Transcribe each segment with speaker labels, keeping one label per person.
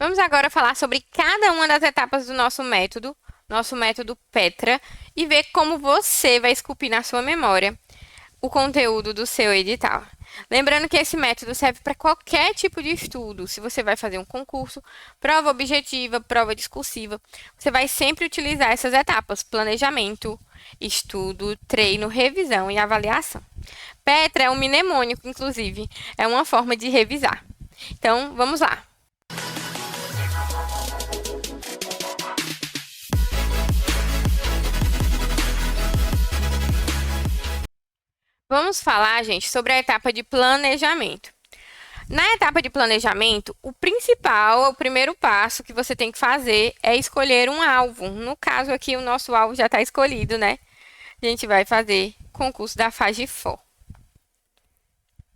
Speaker 1: Vamos agora falar sobre cada uma das etapas do nosso método Petra, e ver como você vai esculpir na sua memória o conteúdo do seu edital. Lembrando que esse método serve para qualquer tipo de estudo. Se você vai fazer um concurso, prova objetiva, prova discursiva, você vai sempre utilizar essas etapas: planejamento, estudo, treino, revisão e avaliação. Petra é um mnemônico, inclusive, é uma forma de revisar. Então, vamos lá. Vamos falar, gente, sobre a etapa de planejamento. Na etapa de planejamento, o primeiro passo que você tem que fazer é escolher um alvo. No caso aqui, o nosso alvo já está escolhido, né? A gente vai fazer concurso da FAGEFOR.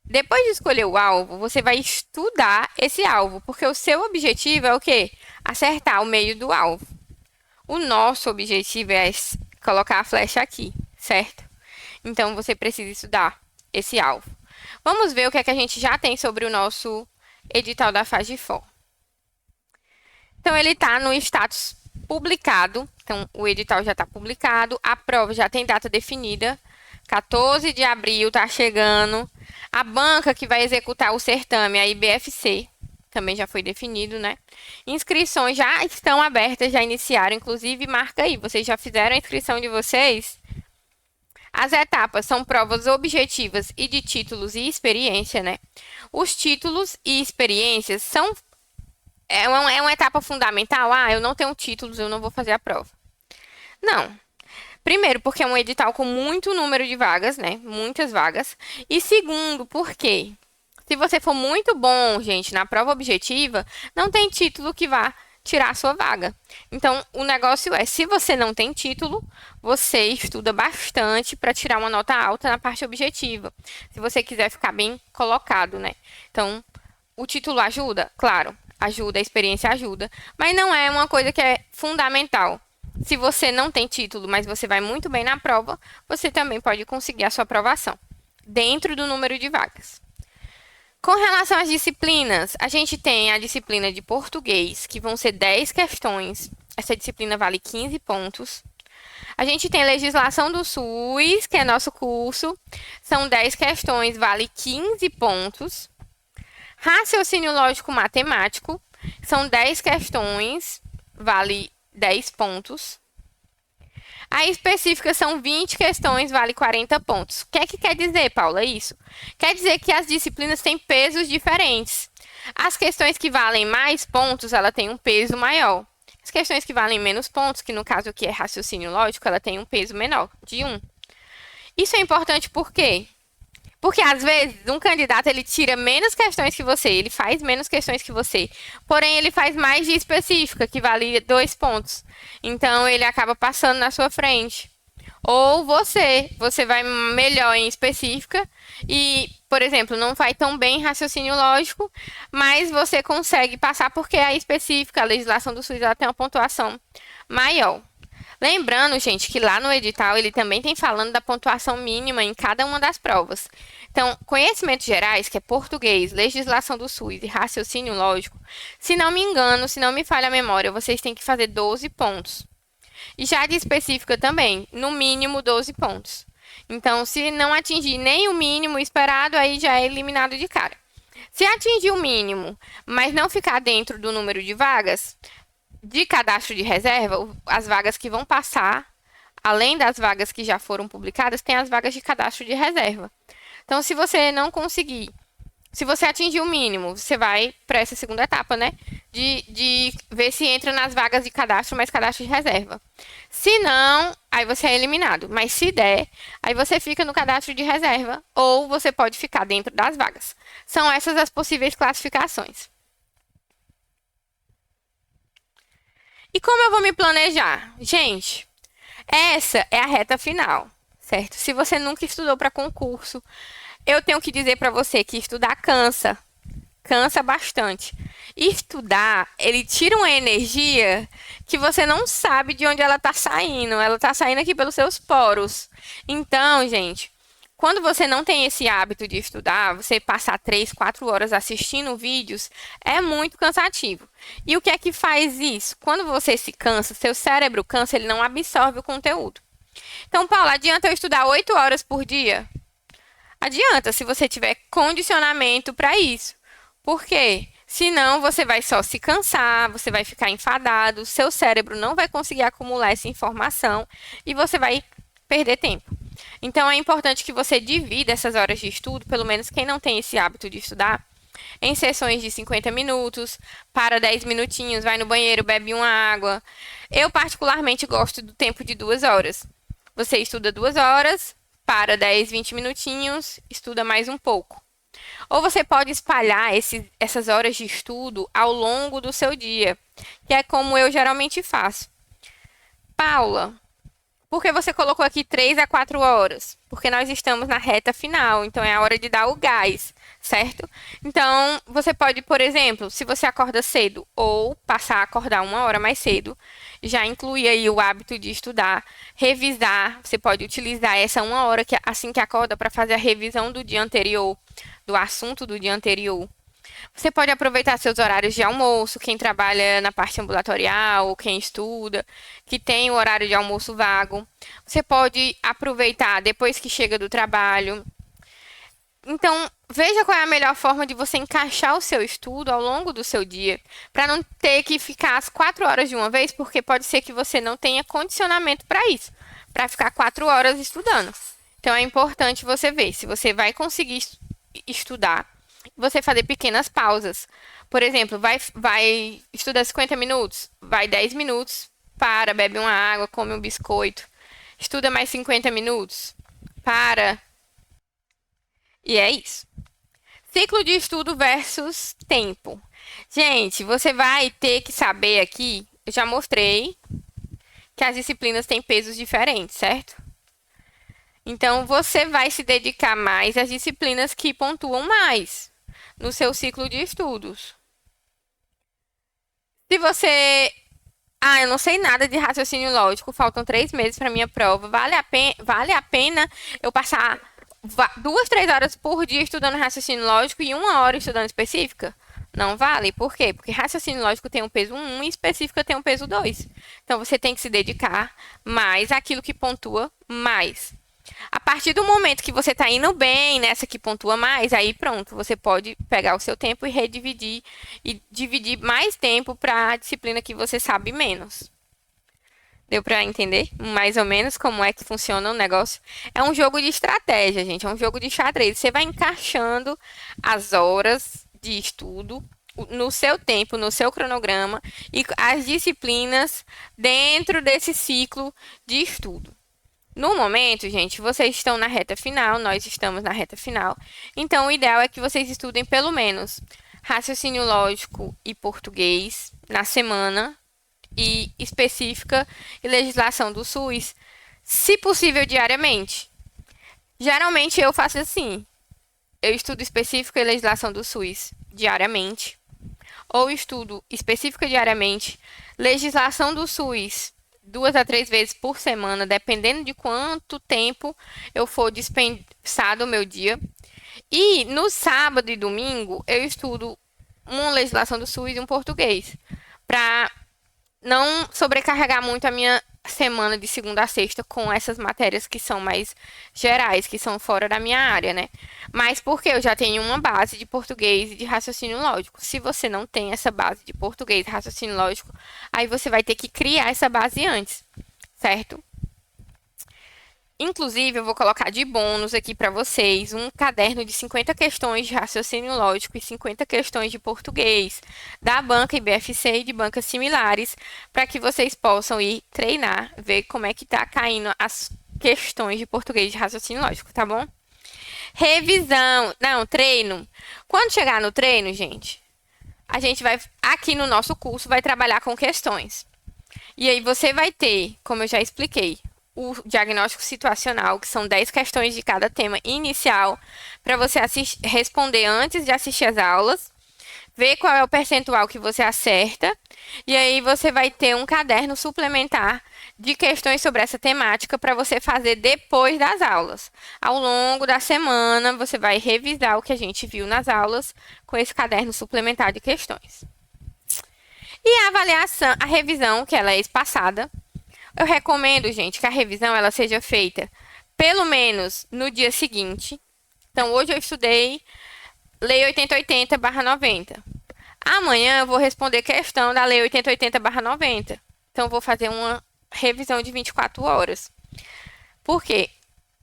Speaker 1: Depois de escolher o alvo, você vai estudar esse alvo, porque o seu objetivo é o quê? Acertar o meio do alvo. O nosso objetivo é colocar a flecha aqui, certo? Então, você precisa estudar esse alvo. Vamos ver o que é que a gente já tem sobre o nosso edital da FAGEFOR. Então, ele está no status publicado. Então, o edital já está publicado. A prova já tem data definida. 14 de abril está chegando. A banca que vai executar o certame, a IBFC, também já foi definido, né? Inscrições já estão abertas, já iniciaram. Inclusive, marca aí. Vocês já fizeram a inscrição de vocês? As etapas são provas objetivas e de títulos e experiência, né? Os títulos e experiências são... É uma etapa fundamental. Ah, eu não tenho títulos, eu não vou fazer a prova. Não. Primeiro, porque é um edital com muito número de vagas, né? Muitas vagas. E segundo, porque se você for muito bom, gente, na prova objetiva, não tem título que vá tirar a sua vaga. Então, o negócio é, se você não tem título, você estuda bastante para tirar uma nota alta na parte objetiva. Se você quiser ficar bem colocado, né? Então, o título ajuda? Claro, ajuda, a experiência ajuda, mas não é uma coisa que é fundamental. Se você não tem título, mas você vai muito bem na prova, você também pode conseguir a sua aprovação, dentro do número de vagas. Com relação às disciplinas, a gente tem a disciplina de português, que vão ser 10 questões. Essa disciplina vale 15 pontos. A gente tem legislação do SUS, que é nosso curso. São 10 questões, vale 15 pontos. Raciocínio lógico matemático, são 10 questões, vale 10 pontos. A específica são 20 questões, vale 40 pontos. O que é que quer dizer, Paula, isso? Quer dizer que as disciplinas têm pesos diferentes. As questões que valem mais pontos, ela tem um peso maior. As questões que valem menos pontos, que no caso aqui é raciocínio lógico, ela tem um peso menor, de 1. Isso é importante por quê? Porque, às vezes, um candidato, ele tira menos questões que você, ele faz menos questões que você, porém, ele faz mais de específica, que vale 2 pontos. Então, ele acaba passando na sua frente. Ou você vai melhor em específica e, por exemplo, não vai tão bem em raciocínio lógico, mas você consegue passar porque a específica, a legislação do SUS, ela tem uma pontuação maior. Lembrando, gente, que lá no edital ele também tem falando da pontuação mínima em cada uma das provas. Então, conhecimentos gerais, que é português, legislação do SUS e raciocínio lógico, se não me engano, se não me falha a memória, vocês têm que fazer 12 pontos. E já de específica também, no mínimo 12 pontos. Então, se não atingir nem o mínimo esperado, aí já é eliminado de cara. Se atingir o mínimo, mas não ficar dentro do número de vagas, de cadastro de reserva, as vagas que vão passar, além das vagas que já foram publicadas, tem as vagas de cadastro de reserva. Então, se você não conseguir, se você atingir o mínimo, você vai para essa segunda etapa, né? De ver se entra nas vagas de cadastro, mais cadastro de reserva. Se não, aí você é eliminado. Mas se der, aí você fica no cadastro de reserva ou você pode ficar dentro das vagas. São essas as possíveis classificações. E como eu vou me planejar? Gente, essa é a reta final, certo? Se você nunca estudou para concurso, eu tenho que dizer para você que estudar cansa. Cansa bastante. Estudar, ele tira uma energia que você não sabe de onde ela está saindo. Ela está saindo aqui pelos seus poros. Então, gente, Quando você não tem esse hábito de estudar, você passar 3, 4 horas assistindo vídeos é muito cansativo. E o que é que faz isso? Quando você se cansa, seu cérebro cansa, ele não absorve o conteúdo. Então, Paula, adianta eu estudar 8 horas por dia? Adianta, se você tiver condicionamento para isso. Por quê? Senão você vai só se cansar, você vai ficar enfadado, seu cérebro não vai conseguir acumular essa informação e você vai perder tempo. Então é importante que você divida essas horas de estudo, pelo menos quem não tem esse hábito de estudar, em sessões de 50 minutos, para 10 minutinhos, vai no banheiro, bebe uma água. Eu particularmente gosto do tempo de 2 horas. Você estuda 2 horas, para 10, 20 minutinhos, estuda mais um pouco. Ou você pode espalhar essas horas de estudo ao longo do seu dia, que é como eu geralmente faço. Paula, por que você colocou aqui 3 a 4 horas? Porque nós estamos na reta final, então é a hora de dar o gás, certo? Então, você pode, por exemplo, se você acorda cedo ou passar a acordar 1 hora mais cedo, já inclui aí o hábito de estudar, revisar. Você pode utilizar essa 1 hora assim que acorda para fazer a revisão do dia anterior, do assunto do dia anterior. Você pode aproveitar seus horários de almoço, quem trabalha na parte ambulatorial, ou quem estuda, que tem o horário de almoço vago. Você pode aproveitar depois que chega do trabalho. Então, veja qual é a melhor forma de você encaixar o seu estudo ao longo do seu dia, para não ter que ficar as 4 horas de uma vez, porque pode ser que você não tenha condicionamento para isso, para ficar 4 horas estudando. Então, é importante você ver se você vai conseguir estudar, você fazer pequenas pausas. Por exemplo, vai estudar 50 minutos, vai 10 minutos, para, bebe uma água, come um biscoito. Estuda mais 50 minutos, para. E é isso. Ciclo de estudo versus tempo. Gente, você vai ter que saber aqui, eu já mostrei que as disciplinas têm pesos diferentes, certo? Então, você vai se dedicar mais às disciplinas que pontuam mais no seu ciclo de estudos. Se você... eu não sei nada de raciocínio lógico, faltam 3 meses para minha prova. Vale a pena eu passar 2, 3 horas por dia estudando raciocínio lógico e 1 hora estudando específica? Não vale. Por quê? Porque raciocínio lógico tem um peso 1 e específica tem um peso 2. Então, você tem que se dedicar mais àquilo que pontua mais. A partir do momento que você está indo bem nessa que pontua mais, aí pronto, você pode pegar o seu tempo e redividir e dividir mais tempo para a disciplina que você sabe menos. Deu para entender mais ou menos como é que funciona o negócio? É um jogo de estratégia, gente, é um jogo de xadrez. Você vai encaixando as horas de estudo no seu tempo, no seu cronograma e as disciplinas dentro desse ciclo de estudo. No momento, gente, vocês estão na reta final, nós estamos na reta final. Então, o ideal é que vocês estudem pelo menos raciocínio lógico e português na semana e específica e legislação do SUS, se possível, diariamente. Geralmente, eu faço assim. Eu estudo específica e legislação do SUS diariamente. Ou estudo específica diariamente, legislação do SUS 2 a 3 vezes por semana, dependendo de quanto tempo eu for dispensar do meu dia. E no sábado e domingo, eu estudo uma legislação do SUS e um português, para não sobrecarregar muito a minha semana de segunda a sexta com essas matérias que são mais gerais, que são fora da minha área, né? Mas porque eu já tenho uma base de português e de raciocínio lógico. Se você não tem essa base de português e raciocínio lógico, aí você vai ter que criar essa base antes, certo? Inclusive, eu vou colocar de bônus aqui para vocês um caderno de 50 questões de raciocínio lógico e 50 questões de português da banca IBFC e de bancas similares, para que vocês possam ir treinar, ver como é que tá caindo as questões de português de raciocínio lógico, tá bom? Revisão, não, treino. Quando chegar no treino, gente, a gente vai, aqui no nosso curso, vai trabalhar com questões. E aí você vai ter, como eu já expliquei, o diagnóstico situacional, que são 10 questões de cada tema inicial, para você responder antes de assistir as aulas. vê qual é o percentual que você acerta, e aí você vai ter um caderno suplementar de questões sobre essa temática para você fazer depois das aulas. Ao longo da semana, você vai revisar o que a gente viu nas aulas com esse caderno suplementar de questões. E a avaliação, a revisão, que ela é espaçada, eu recomendo, gente, que a revisão ela seja feita pelo menos no dia seguinte. Então, hoje eu estudei Lei 8080/90. Amanhã eu vou responder questão da Lei 8080/90. Então, eu vou fazer uma revisão de 24 horas. Por quê?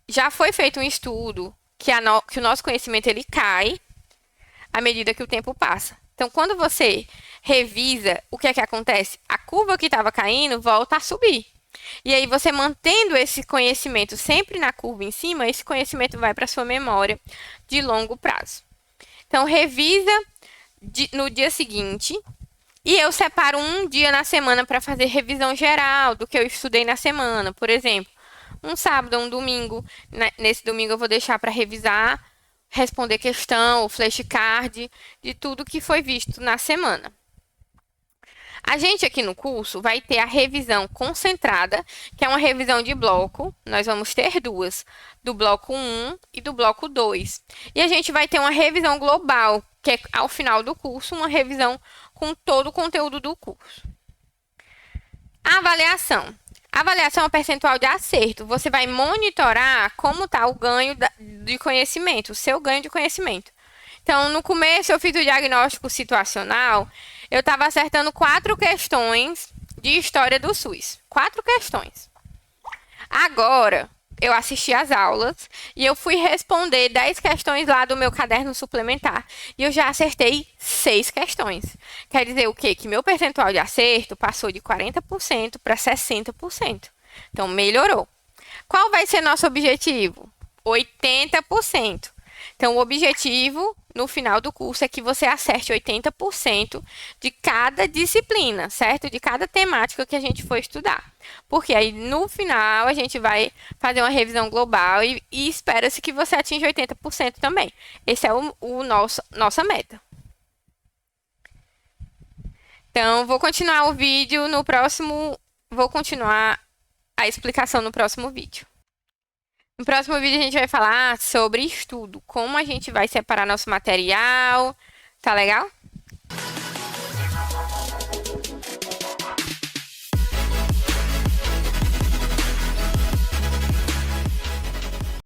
Speaker 1: Já foi feito um estudo que o nosso conhecimento ele cai à medida que o tempo passa. Então, quando você revisa, o que é que acontece? A curva que estava caindo volta a subir. E aí, você mantendo esse conhecimento sempre na curva em cima, esse conhecimento vai para sua memória de longo prazo. Então, revisa no dia seguinte. E eu separo um dia na semana para fazer revisão geral do que eu estudei na semana. Por exemplo, um sábado ou um domingo. Nesse domingo eu vou deixar para revisar, responder questão, ou flashcard, de tudo que foi visto na semana. A gente aqui no curso vai ter a revisão concentrada, que é uma revisão de bloco. Nós vamos ter duas, do bloco 1 e do bloco 2. E a gente vai ter uma revisão global, que é ao final do curso, uma revisão com todo o conteúdo do curso. A avaliação. A avaliação é um percentual de acerto. Você vai monitorar como está o ganho de conhecimento, o seu ganho de conhecimento. Então, no começo eu fiz o diagnóstico situacional, eu estava acertando 4 questões de história do SUS. 4 questões. Agora, eu assisti às aulas e eu fui responder 10 questões lá do meu caderno suplementar. E eu já acertei 6 questões. Quer dizer o quê? Que meu percentual de acerto passou de 40% para 60%. Então, melhorou. Qual vai ser nosso objetivo? 80%. Então, o objetivo no final do curso é que você acerte 80% de cada disciplina, certo? De cada temática que a gente for estudar. Porque aí, no final, a gente vai fazer uma revisão global e espera-se que você atinja 80% também. Esse é nossa meta. Então, vou continuar o vídeo no próximo... Vou continuar a explicação no próximo vídeo. No próximo vídeo a gente vai falar sobre estudo, como a gente vai separar nosso material, tá legal?